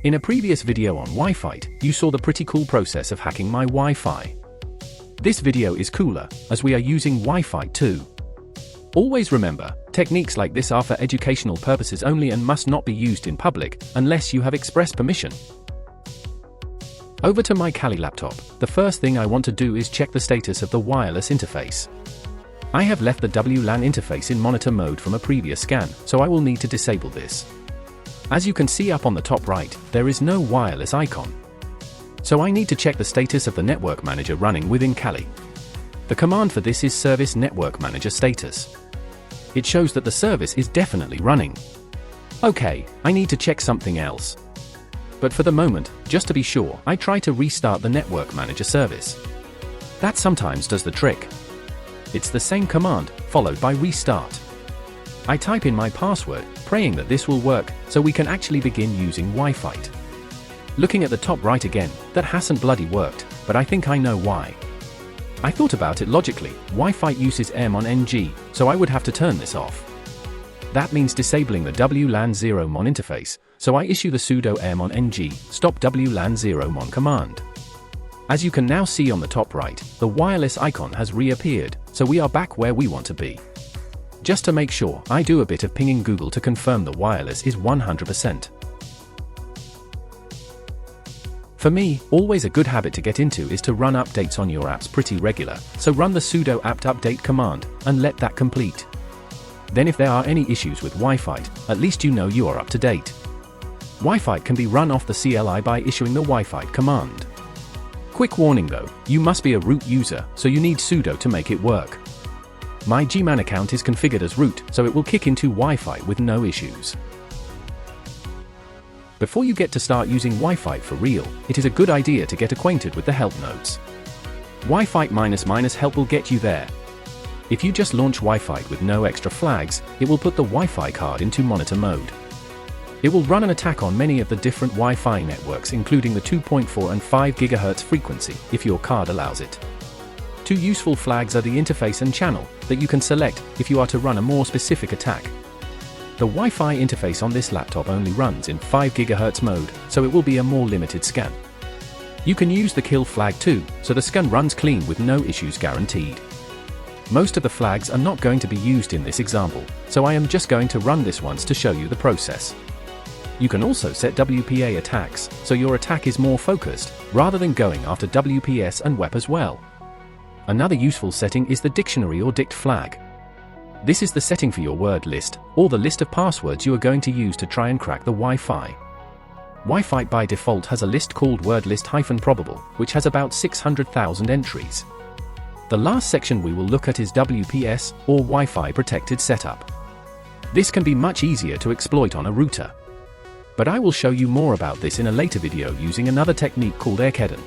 In a previous video on Wifite, you saw the pretty cool process of hacking my Wi-Fi. This video is cooler, as we are using Wifite too. Always remember, techniques like this are for educational purposes only and must not be used in public, unless you have express permission. Over to my Kali laptop, the first thing I want to do is check the status of the wireless interface. I have left the WLAN interface in monitor mode from a previous scan, so I will need to disable this. As you can see up on the top right, there is no wireless icon. So I need to check the status of the network manager running within Kali. The command for this is service network manager status. It shows that the service is definitely running. Okay, I need to check something else. But for the moment, just to be sure, I try to restart the network manager service. That sometimes does the trick. It's the same command, followed by restart. I type in my password, praying that this will work, so we can actually begin using Wifite. Looking at the top right again, that hasn't bloody worked, but I think I know why. I thought about it logically. Wifite uses MON-NG, so I would have to turn this off. That means disabling the WLAN 0 MON interface, so I issue the sudo MON-NG stop WLAN 0 MON command. As you can now see on the top right, the wireless icon has reappeared, so we are back where we want to be. Just to make sure, I do a bit of pinging Google to confirm the wireless is 100%. For me, always a good habit to get into is to run updates on your apps pretty regular, so run the sudo apt update command, and let that complete. Then if there are any issues with Wifite, at least you know you are up to date. Wifite can be run off the CLI by issuing the Wifite command. Quick warning though, you must be a root user, so you need sudo to make it work. My Gman account is configured as root, so it will kick into Wifite with no issues. Before you get to start using Wifite for real, it is a good idea to get acquainted with the help notes. Wifite -help will get you there. If you just launch Wifite with no extra flags, it will put the Wi-Fi card into monitor mode. It will run an attack on many of the different Wi-Fi networks, including the 2.4 and 5 GHz frequency, if your card allows it. Two useful flags are the interface and channel, that you can select if you are to run a more specific attack. The Wi-Fi interface on this laptop only runs in 5 GHz mode, so it will be a more limited scan. You can use the kill flag too, so the scan runs clean with no issues guaranteed. Most of the flags are not going to be used in this example, so I am just going to run this once to show you the process. You can also set WPA attacks, so your attack is more focused, rather than going after WPS and WEP as well. Another useful setting is the dictionary or dict flag. This is the setting for your word list, or the list of passwords you are going to use to try and crack the Wi-Fi. Wifite by default has a list called wordlist-probable, which has about 600,000 entries. The last section we will look at is WPS, or Wi-Fi protected setup. This can be much easier to exploit on a router. But I will show you more about this in a later video using another technique called ifconfig.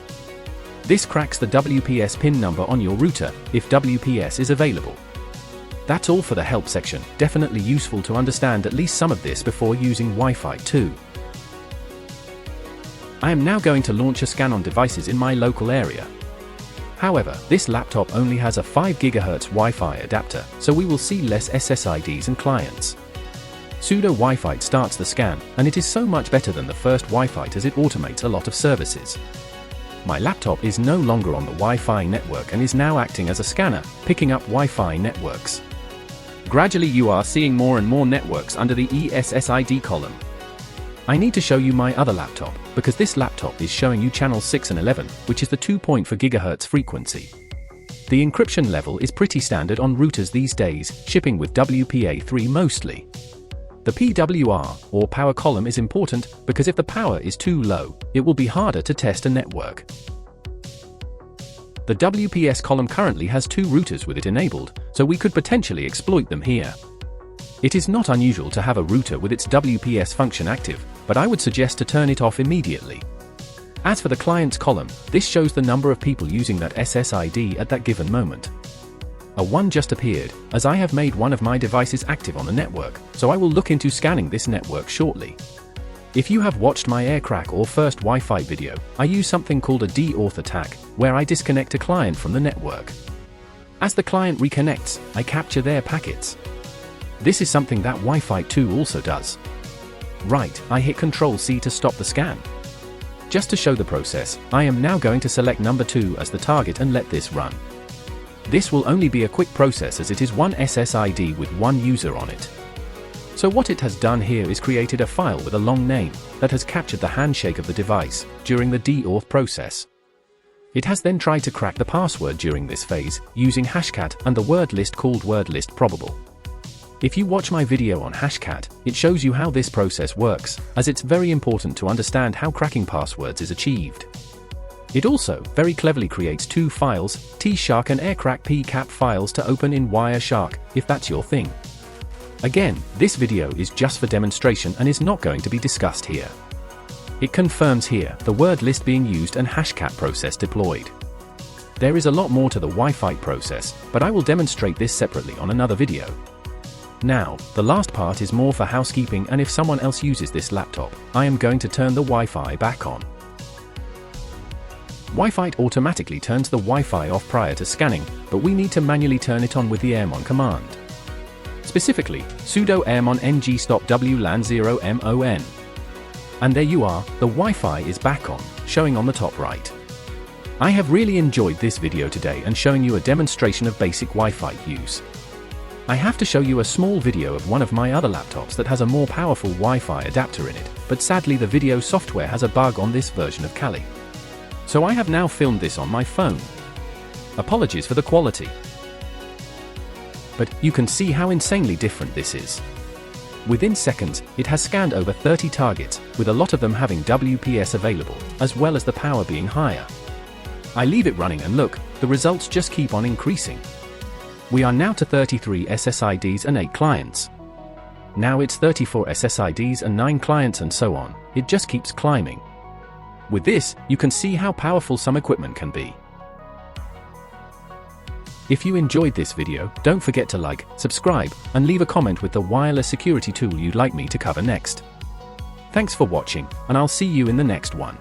This cracks the WPS pin number on your router, if WPS is available. That's all for the help section, definitely useful to understand at least some of this before using Wifite too. I am now going to launch a scan on devices in my local area. However, this laptop only has a 5 GHz Wi-Fi adapter, so we will see less SSIDs and clients. Sudo Wifite starts the scan, and it is so much better than the first Wifite as it automates a lot of services. My laptop is no longer on the Wi-Fi network and is now acting as a scanner, picking up Wi-Fi networks. Gradually you are seeing more and more networks under the ESSID column. I need to show you my other laptop, because this laptop is showing you channels 6 and 11, which is the 2.4 GHz frequency. The encryption level is pretty standard on routers these days, shipping with WPA3 mostly. The PWR, or power column, is important, because if the power is too low, it will be harder to test a network. The WPS column currently has 2 routers with it enabled, so we could potentially exploit them here. It is not unusual to have a router with its WPS function active, but I would suggest to turn it off immediately. As for the clients column, this shows the number of people using that SSID at that given moment. A 1 just appeared, as I have made one of my devices active on the network, so I will look into scanning this network shortly. If you have watched my aircrack or first Wi-Fi video, I use something called a de-auth attack, where I disconnect a client from the network. As the client reconnects, I capture their packets. This is something that Wifite 2 also does. Right, I hit Ctrl+C to stop the scan. Just to show the process, I am now going to select number 2 as the target and let this run. This will only be a quick process as it is one SSID with one user on it. So what it has done here is created a file with a long name that has captured the handshake of the device during the deauth process. It has then tried to crack the password during this phase using hashcat and the word list called word list probable. If you watch my video on hashcat, it shows you how this process works, as it's very important to understand how cracking passwords is achieved. It also very cleverly creates 2 files, tshark and aircrack pcap files to open in Wireshark, if that's your thing. Again, this video is just for demonstration and is not going to be discussed here. It confirms here the word list being used and hashcat process deployed. There is a lot more to the Wifite process, but I will demonstrate this separately on another video. Now, the last part is more for housekeeping, and if someone else uses this laptop, I am going to turn the Wi-Fi back on. Wifite automatically turns the Wi-Fi off prior to scanning, but we need to manually turn it on with the airmon command. Specifically, sudo airmon ng stop wlan 0mon. And there you are, the Wi-Fi is back on, showing on the top right. I have really enjoyed this video today and showing you a demonstration of basic Wifite use. I have to show you a small video of one of my other laptops that has a more powerful Wi-Fi adapter in it, but sadly the video software has a bug on this version of Kali. So I have now filmed this on my phone. Apologies for the quality. But you can see how insanely different this is. Within seconds, it has scanned over 30 targets, with a lot of them having WPS available, as well as the power being higher. I leave it running and look, the results just keep on increasing. We are now to 33 SSIDs and 8 clients. Now it's 34 SSIDs and 9 clients and so on, it just keeps climbing. With this, you can see how powerful some equipment can be. If you enjoyed this video, don't forget to like, subscribe, and leave a comment with the wireless security tool you'd like me to cover next. Thanks for watching, and I'll see you in the next one.